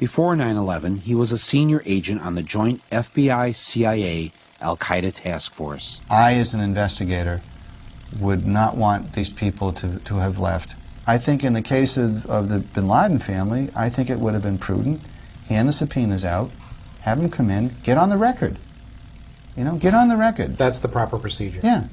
Before 9/11, he was a senior agent on the joint FBI-CIA Al-Qaeda task force. I, as an investigator, would not want these people to have left. I think in the case of the bin Laden family, I think it would have been prudent. Hand the subpoenas out, have them come in, get on the record. You know, get on the record. That's the proper procedure. Yeah.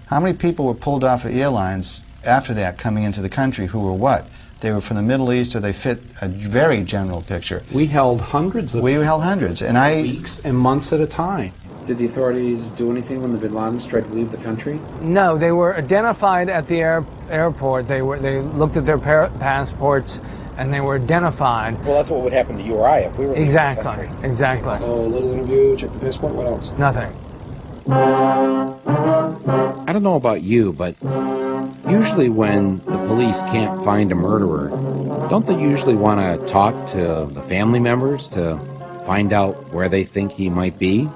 How many people were pulled off of airlines after that coming into the country who were what? They were from the Middle East, or they fit a very general picture. We held hundreds of and weeks and months at a time. Did the authorities do anything when the bin Ladens tried to leave the country? No, they were identified at the airport. They looked at their passports, and they were identified. Well, that's what would happen to you or I if we were leaving the country. Exactly. So a little interview, check the passport, what else? Nothing. I don't know about you, but usually when the police can't find a murderer, don't they usually want to talk to the family members to find out where they think he might be?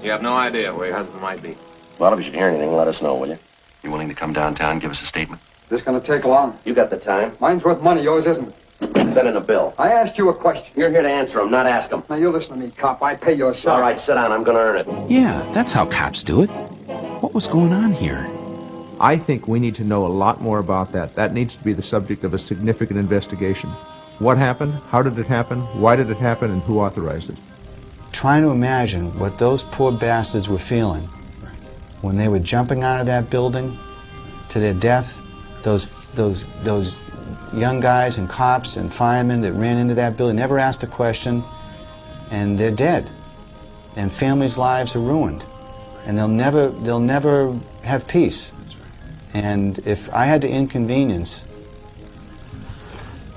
You have no idea where your husband might be. Well, if you should hear anything, let us know, will you? You willing to come downtown and give us a statement? This gonna take long. You got the time? Mine's worth money, yours isn't. Send in a bill. I asked you a question. You're here to answer them, not ask them. Now, you listen to me, cop. I pay your salary. All right, sit down. I'm gonna earn it. Yeah, that's how cops do it. What was going on here? I think we need to know a lot more about that. That needs to be the subject of a significant investigation. What happened? How did it happen? Why did it happen? And who authorized it? Trying to imagine what those poor bastards were feeling when they were jumping out of that building to their death. Those young guys and cops and firemen that ran into that building, never asked a question, and they're dead. And families' lives are ruined. And they'll never have peace. And if I had to inconvenience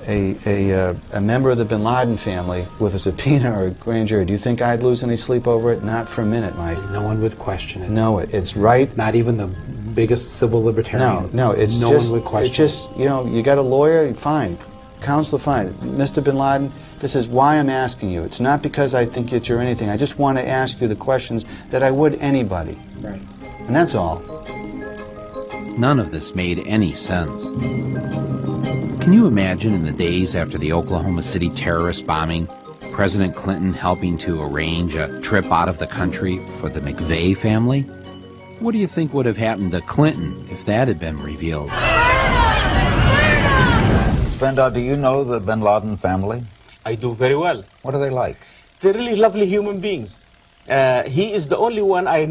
a member of the bin Laden family with a subpoena or a grand jury, do you think I'd lose any sleep over it? Not for a minute, Mike. No one would question it. No, it's right. Not even the biggest civil libertarian. No, it's no just, one would question it's just, you know, you got a lawyer, fine. Counselor, fine. Mr. bin Laden, this is why I'm asking you. It's not because I think that you're anything. I just want to ask you the questions that I would anybody. Right. And that's all. None of this made any sense. Can you imagine in the days after the Oklahoma City terrorist bombing, President Clinton helping to arrange a trip out of the country for the McVeigh family? What do you think would have happened to Clinton if that had been revealed? Brenda, do you know the bin Laden family? I do very well. What are they like? They're really lovely human beings. He is the only one I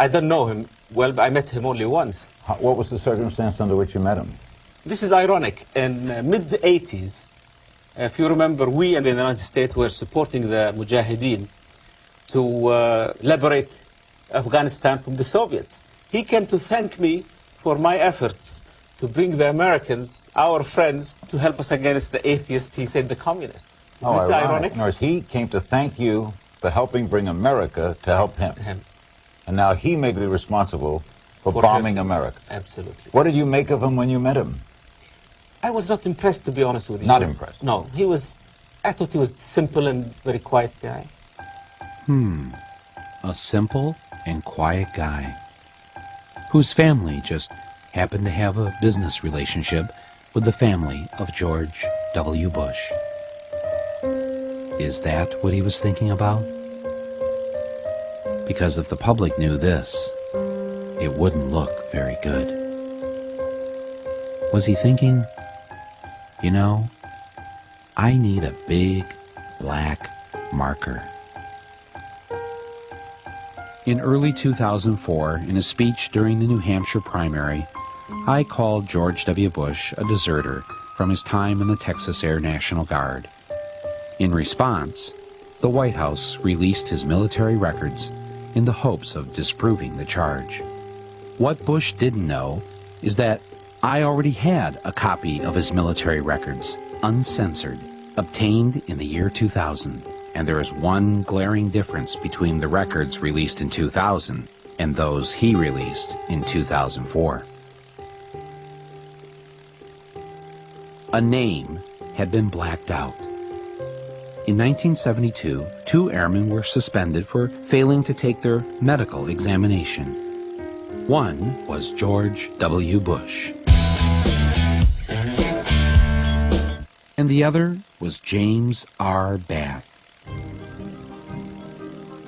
don't know him well, but I met him only once. What was the circumstance under which you met him? This is ironic. In mid-80s, if you remember, we in the United States were supporting the Mujahideen to liberate Afghanistan from the Soviets. He came to thank me for my efforts to bring the Americans, our friends, to help us against the atheists, he said, the communists. Isn't it ironic? No, he came to thank you for helping bring America to help him. And now he may be responsible for bombing America. Absolutely. What did you make of him when you met him? I was not impressed, to be honest with you. Not impressed? No, I thought he was simple and very quiet guy. A simple and quiet guy whose family just happened to have a business relationship with the family of George W. Bush. Is that what he was thinking about? Because if the public knew this, it wouldn't look very good. Was he thinking, you know, I need a big black marker? In early 2004, in a speech during the New Hampshire primary, I called George W. Bush a deserter from his time in the Texas Air National Guard. In response, the White House released his military records in the hopes of disproving the charge. What Bush didn't know is that I already had a copy of his military records, uncensored, obtained in the year 2000. And there is one glaring difference between the records released in 2000 and those he released in 2004. A name had been blacked out. In 1972, 2 airmen were suspended for failing to take their medical examination. One was George W. Bush. And and the other was James R. Bath.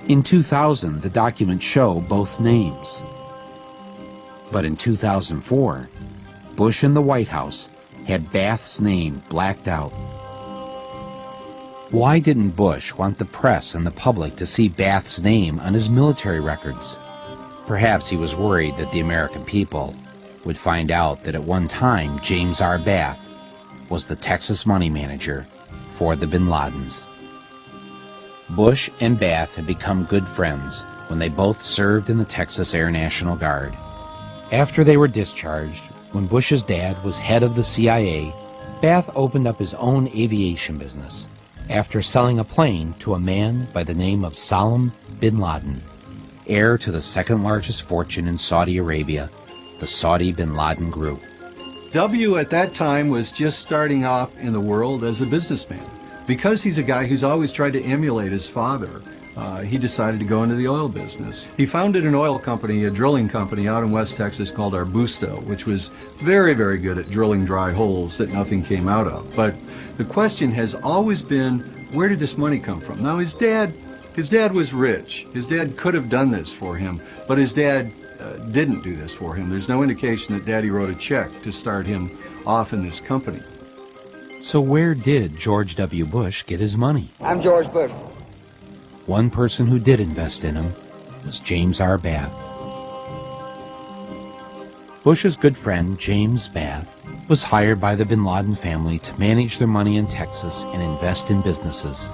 In 2000, the documents show both names. But in 2004, Bush and the White House had Bath's name blacked out. Why didn't Bush want the press and the public to see Bath's name on his military records? Perhaps he was worried that the American people would find out that at one time James R. Bath was the Texas money manager for the Bin Ladens. Bush and Bath had become good friends when they both served in the Texas Air National Guard. After they were discharged, when Bush's dad was head of the CIA, Bath opened up his own aviation business after selling a plane to a man by the name of Salam bin Laden, heir to the second largest fortune in Saudi Arabia, the Saudi bin Laden Group. W at that time was just starting off in the world as a businessman. Because he's a guy who's always tried to emulate his father, he decided to go into the oil business. He founded an oil company, a drilling company out in West Texas called Arbusto, which was very, very good at drilling dry holes that nothing came out of. But the question has always been, where did this money come from? Now, his dad was rich. His dad could have done this for him, but his dad didn't do this for him. There's no indication that Daddy wrote a check to start him off in this company. So where did George W. Bush get his money? I'm George Bush. One person who did invest in him was James R. Bath. Bush's good friend, James Bath, was hired by the bin Laden family to manage their money in Texas and invest in businesses.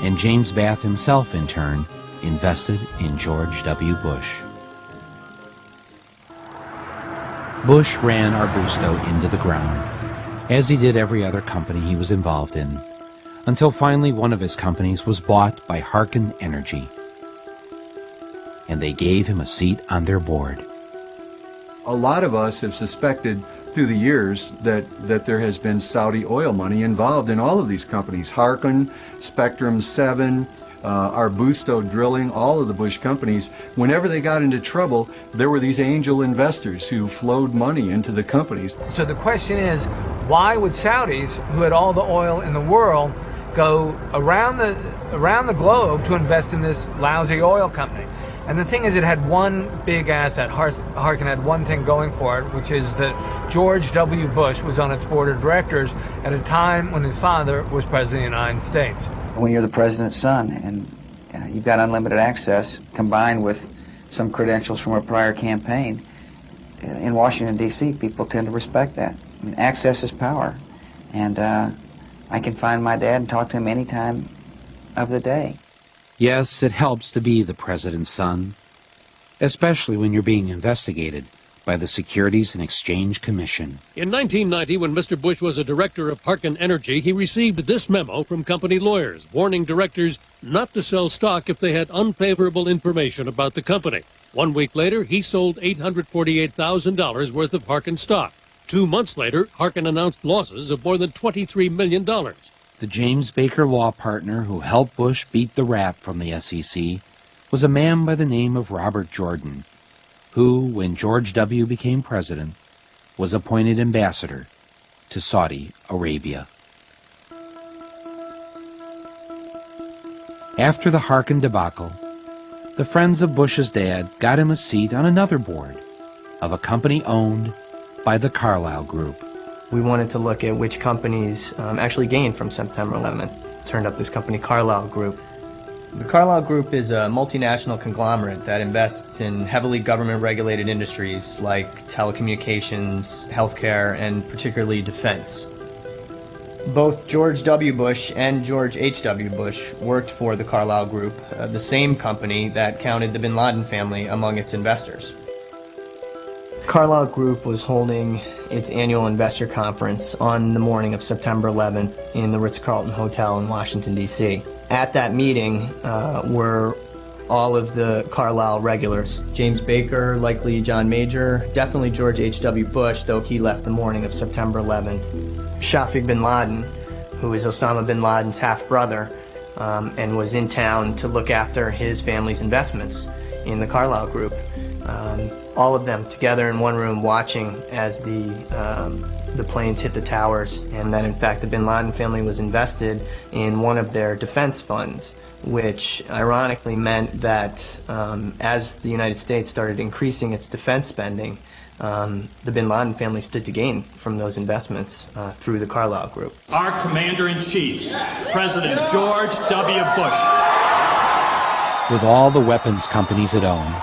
And James Bath himself, in turn, invested in George W. Bush. Bush ran Arbusto into the ground, as he did every other company he was involved in, until finally one of his companies was bought by Harken Energy, and they gave him a seat on their board. A lot of us have suspected through the years that there has been Saudi oil money involved in all of these companies. Harken, Spectrum 7, Arbusto Drilling, all of the Bush companies. Whenever they got into trouble, there were these angel investors who flowed money into the companies. So the question is, why would Saudis, who had all the oil in the world, go around the globe to invest in this lousy oil company? And the thing is, it had one big asset. Harken had one thing going for it, which is that George W. Bush was on its board of directors at a time when his father was president of the United States. When you're the president's son and you've got unlimited access combined with some credentials from a prior campaign, in Washington, D.C., people tend to respect that. I mean, access is power. And I can find my dad and talk to him any time of the day. Yes, it helps to be the president's son, especially when you're being investigated by the Securities and Exchange Commission. In 1990, when Mr. Bush was a director of Harken Energy, he received this memo from company lawyers, warning directors not to sell stock if they had unfavorable information about the company. 1 week later, he sold $848,000 worth of Harken stock. 2 months later, Harken announced losses of more than $23 million. The James Baker law partner who helped Bush beat the rap from the SEC was a man by the name of Robert Jordan, who, when George W. became president, was appointed ambassador to Saudi Arabia. After the Harken debacle, the friends of Bush's dad got him a seat on another board of a company owned by the Carlyle Group. We wanted to look at which companies actually gained from September 11th. Turned up this company, Carlyle Group. The Carlyle Group is a multinational conglomerate that invests in heavily government-regulated industries like telecommunications, healthcare, and particularly defense. Both George W. Bush and George H.W. Bush worked for the Carlyle Group, the same company that counted the bin Laden family among its investors. Carlyle Group was holding its annual investor conference on the morning of September 11th in the Ritz-Carlton Hotel in Washington, D.C. At that meeting were all of the Carlyle regulars. James Baker, likely John Major, definitely George H.W. Bush, though he left the morning of September 11th. Shafiq bin Laden, who is Osama bin Laden's half-brother, and was in town to look after his family's investments in the Carlyle Group. all of them together in one room watching as the planes hit the towers, and that in fact the bin Laden family was invested in one of their defense funds, which ironically meant that as the United States started increasing its defense spending, the bin Laden family stood to gain from those investments through the Carlyle Group. Our Commander-in-Chief, President George W. Bush. With all the weapons companies it owned,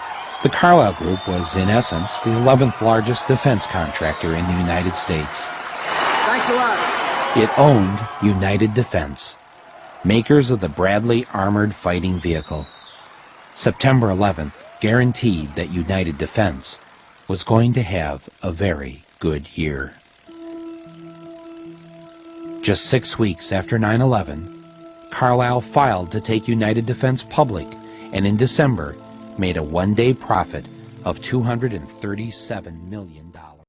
the Carlyle Group was, in essence, the 11th largest defense contractor in the United States. Thanks a lot. It owned United Defense, makers of the Bradley Armored Fighting Vehicle. September 11th guaranteed that United Defense was going to have a very good year. Just 6 weeks after 9/11, Carlyle filed to take United Defense public, and in December made a one-day profit of $237 million.